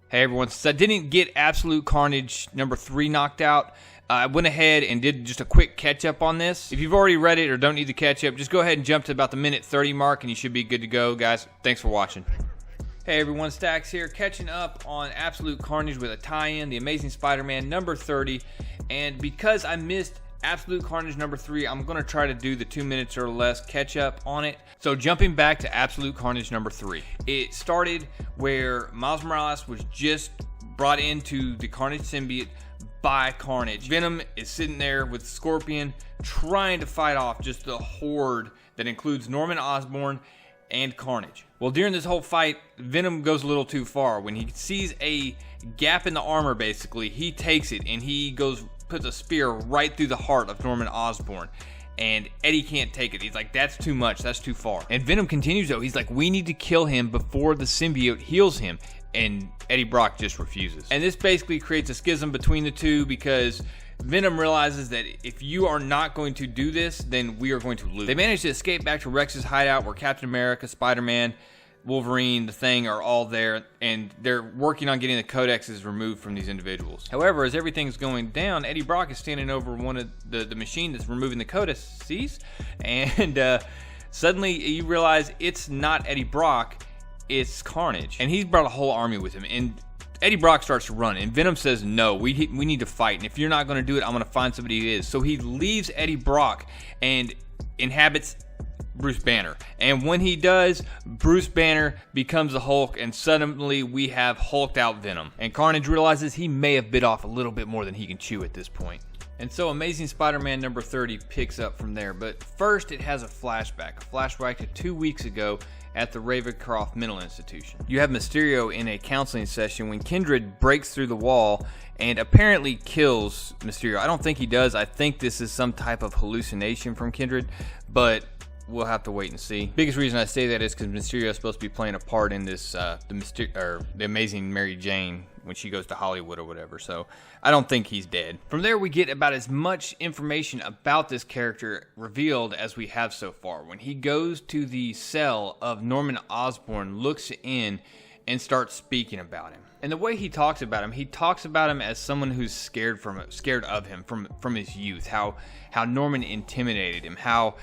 Hey everyone, since I didn't get Absolute Carnage number 3 knocked out, I went ahead and did just a quick catch-up on this. If you've already read it or don't need the catch-up, just go ahead and jump to about the minute 30 mark and you should be good to go, guys. Thanks for watching. Hey everyone, Stacks here, catching up on Absolute Carnage with a tie-in, The Amazing Spider-Man number 30. And because I missed Absolute Carnage number 3, I'm going to try to do the 2 minutes or less catch up on it. So jumping back to Absolute Carnage number 3. It started where Miles Morales was just brought into the Carnage symbiote by Carnage. Venom is sitting there with Scorpion trying to fight off just the horde that includes Norman Osborne and Carnage. Well, during this whole fight, Venom goes a little too far. When he sees a gap in the armor, basically, he takes it and he puts a spear right through the heart of Norman Osborne. And Eddie can't take it. He's like, that's too much, that's too far. And Venom continues though. He's like, we need to kill him before the symbiote heals him. And Eddie Brock just refuses. And this basically creates a schism between the two because Venom realizes that if you are not going to do this, then we are going to lose. They manage to escape back to Rex's hideout where Captain America, Spider-Man, Wolverine, the Thing are all there, and they're working on getting the codexes removed from these individuals. However, as everything's going down, Eddie Brock is standing over one of the machine that's removing the codexes, and suddenly you realize it's not Eddie Brock, it's Carnage. And he's brought a whole army with him, and Eddie Brock starts to run, and Venom says, no, we need to fight, and if you're not going to do it, I'm going to find somebody who is. So he leaves Eddie Brock and inhabits Bruce Banner. And when he does, Bruce Banner becomes the Hulk, and suddenly we have hulked out Venom. And Carnage realizes he may have bit off a little bit more than he can chew at this point. And so Amazing Spider-Man number 30 picks up from there. But first it has a flashback to 2 weeks ago at the Ravencroft Mental Institution. You have Mysterio in a counseling session when Kindred breaks through the wall and apparently kills Mysterio. I don't think he does. I think this is some type of hallucination from Kindred, but we'll have to wait and see. Biggest reason I say that is because Mysterio is supposed to be playing a part in this, the Amazing Mary Jane when she goes to Hollywood or whatever. So I don't think he's dead. From there, we get about as much information about this character revealed as we have so far. When he goes to the cell of Norman Osborne, looks in, and starts speaking about him. And the way he talks about him as someone who's scared of him from his youth. How Norman intimidated him. How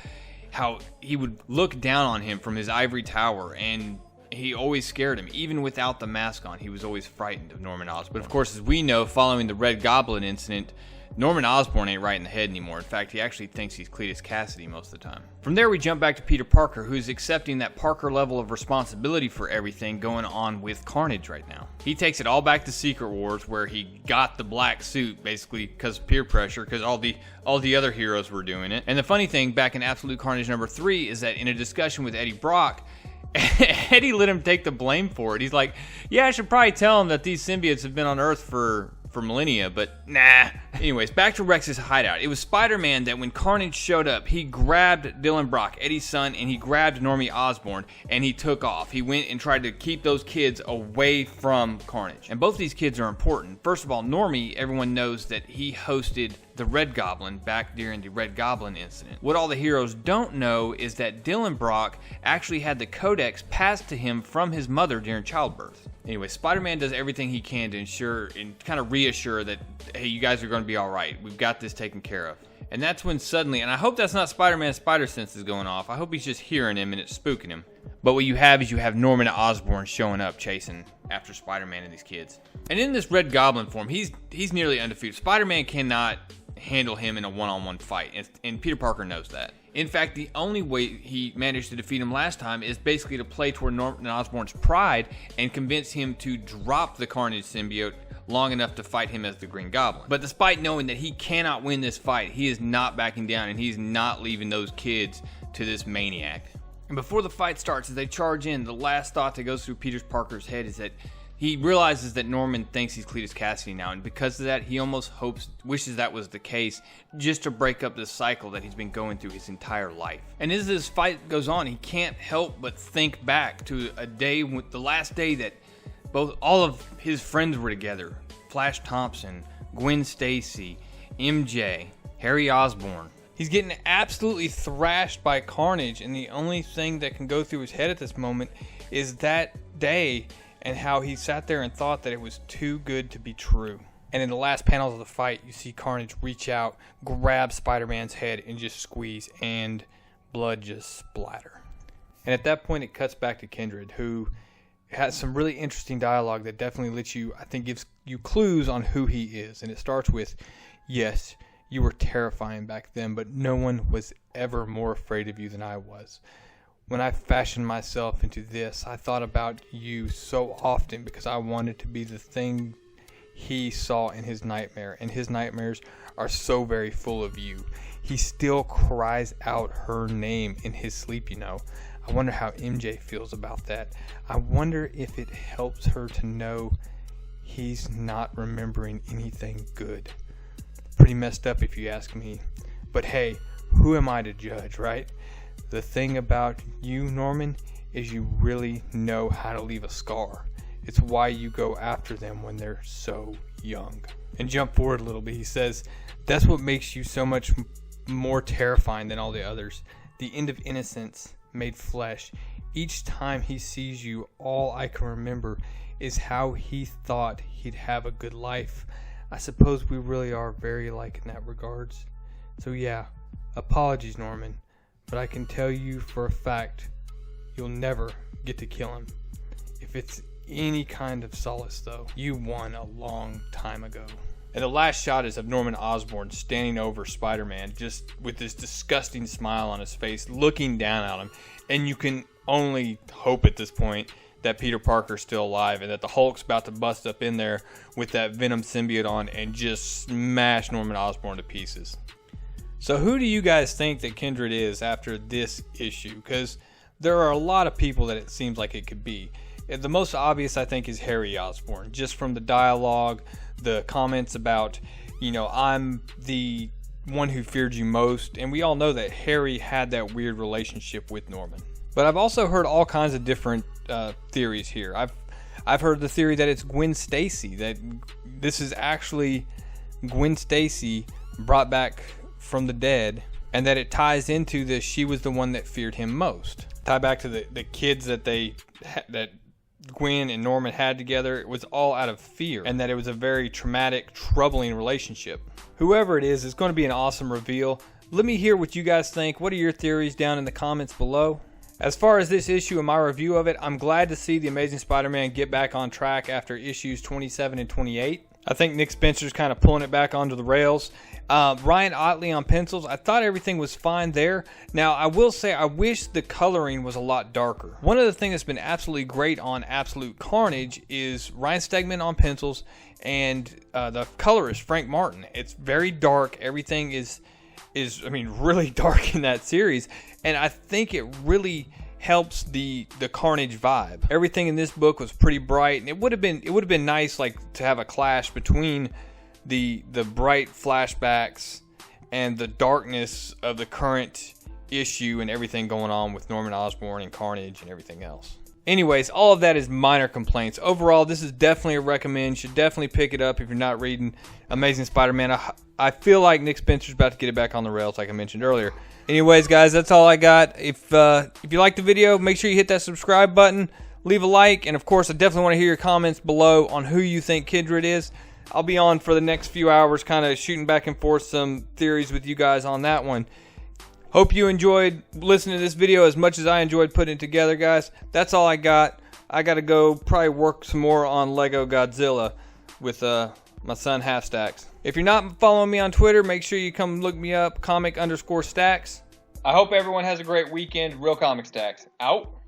he would look down on him from his ivory tower, and he always scared him. Even without the mask on, he was always frightened of Norman Osborn. But of course, as we know, following the Red Goblin incident, Norman Osborn ain't right in the head anymore. In fact, he actually thinks he's Cletus Cassidy most of the time. From there, we jump back to Peter Parker, who's accepting that Parker level of responsibility for everything going on with Carnage right now. He takes it all back to Secret Wars, where he got the black suit, basically because of peer pressure, because all the other heroes were doing it. And the funny thing, back in Absolute Carnage number 3, is that in a discussion with Eddie Brock, Eddie let him take the blame for it. He's like, yeah, I should probably tell him that these symbiotes have been on Earth for millennia, but nah. Anyways, back to Rex's hideout. It was Spider-Man that when Carnage showed up, he grabbed Dylan Brock, Eddie's son, and he grabbed Normie Osborne, and he took off. He went and tried to keep those kids away from Carnage. And both these kids are important. First of all, Normie, everyone knows that he hosted the Red Goblin back during the Red Goblin incident. What all the heroes don't know is that Dylan Brock actually had the codex passed to him from his mother during childbirth. Anyway, Spider-Man does everything he can to ensure and kind of reassure that, hey, you guys are going to be all right. We've got this taken care of. And that's when suddenly, and I hope that's not Spider-Man's spider senses going off. I hope he's just hearing him and it's spooking him. But what you have is you have Norman Osborn showing up chasing after Spider-Man and these kids. And in this Red Goblin form, he's nearly undefeated. Spider-Man cannot handle him in a one-on-one fight, and Peter Parker knows that. In fact, the only way he managed to defeat him last time is basically to play toward Norman Osborn's pride and convince him to drop the Carnage symbiote long enough to fight him as the Green Goblin. But despite knowing that he cannot win this fight, he is not backing down, and he's not leaving those kids to this maniac. And before the fight starts, as they charge in, the last thought that goes through Peter Parker's head is that he realizes that Norman thinks he's Cletus Cassidy now, and because of that, he almost wishes that was the case, just to break up this cycle that he's been going through his entire life. And as this fight goes on, he can't help but think back to a day, the last day that all of his friends were together. Flash Thompson, Gwen Stacy, MJ, Harry Osborn. He's getting absolutely thrashed by Carnage, and the only thing that can go through his head at this moment is that day and how he sat there and thought that it was too good to be true. And in the last panels of the fight, you see Carnage reach out, grab Spider-Man's head, and just squeeze, and blood just splatter. And at that point, it cuts back to Kindred, who has some really interesting dialogue that definitely lets you, I think, gives you clues on who he is. And it starts with, "Yes, you were terrifying back then, but no one was ever more afraid of you than I was. When I fashioned myself into this, I thought about you so often because I wanted to be the thing he saw in his nightmare, and his nightmares are so very full of you. He still cries out her name in his sleep, you know. I wonder how MJ feels about that. I wonder if it helps her to know he's not remembering anything good. Pretty messed up if you ask me. But hey, who am I to judge, right? The thing about you, Norman, is you really know how to leave a scar. It's why you go after them when they're so young." And jump forward a little bit. He says, "That's what makes you so much more terrifying than all the others. The end of innocence made flesh. Each time he sees you, all I can remember is how he thought he'd have a good life. I suppose we really are very alike in that regards. So yeah, apologies, Norman, but I can tell you for a fact you'll never get to kill him. If it's any kind of solace, though, you won a long time ago." And the last shot is of Norman Osborne standing over Spider-Man, just with this disgusting smile on his face, looking down at him. And you can only hope at this point that Peter Parker's still alive and that the Hulk's about to bust up in there with that Venom symbiote on and just smash Norman Osborne to pieces. So who do you guys think that Kindred is after this issue? Because there are a lot of people that it seems like it could be. The most obvious, I think, is Harry Osborn, just from the dialogue, the comments about, you know, I'm the one who feared you most, and we all know that Harry had that weird relationship with Norman. But I've also heard all kinds of different theories here. I've heard the theory that it's Gwen Stacy, that this is actually Gwen Stacy brought back from the dead, and that it ties into this, she was the one that feared him most. Tie back to the kids that Gwen and Norman had together. It was all out of fear, and that it was a very traumatic, troubling relationship. Whoever it is, it's going to be an awesome reveal. Let me hear what you guys think. What are your theories down in the comments below? As far as this issue and my review of it, I'm glad to see the Amazing Spider-Man get back on track after issues 27 and 28. I think Nick Spencer's kind of pulling it back onto the rails. Ryan Ottley on pencils, I thought everything was fine there. Now, I will say I wish the coloring was a lot darker. One of the things that's been absolutely great on Absolute Carnage is Ryan Stegman on pencils, and the colorist, Frank Martin. It's very dark. Everything is really dark in that series, and I think it really helps the Carnage vibe. Everything in this book was pretty bright, and it would have been nice, like, to have a clash between the bright flashbacks and the darkness of the current issue and everything going on with Norman Osborn and Carnage and everything else. Anyways, all of that is minor complaints. Overall, this is definitely a recommend. You should definitely pick it up if you're not reading Amazing Spider-Man. I feel like Nick Spencer's about to get it back on the rails, like I mentioned earlier. Anyways, guys, that's all I got. If you liked the video, make sure you hit that subscribe button, leave a like, and of course, I definitely want to hear your comments below on who you think Kindred is. I'll be on for the next few hours, kind of shooting back and forth some theories with you guys on that one. Hope you enjoyed listening to this video as much as I enjoyed putting it together, guys. That's all I got. I got to go probably work some more on Lego Godzilla with my son Half Stacks. If you're not following me on Twitter, make sure you come look me up, comic_stacks. I hope everyone has a great weekend. Real Comic Stacks, out.